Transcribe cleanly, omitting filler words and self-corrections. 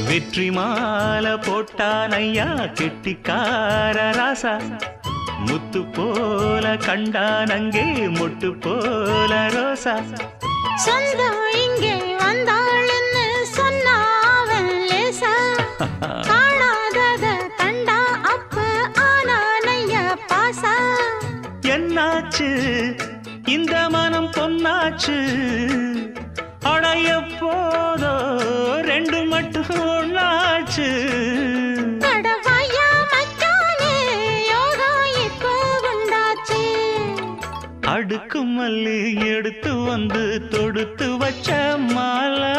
வெற்றி மாலை போட்டான் ஐயா கெட்டிக்கார ராசா, முத்து போல கண்டான் அங்கே மொட்டு போல ரோசா. சொந்தம் இங்கே வந்தாள்னு சொன்னாவன் லேசா, காணாதத கண்டா அப்ப ஆனானையா பாசா. என்னாச்சு இந்த மனம் பொன்னாச்சு, அடைய போதோ ரெண்டு மட்டும் ஒண்ணாச்சு. அடுக்கு மல்லி எடுத்து வந்து தொடுத்து வச்ச மாலை.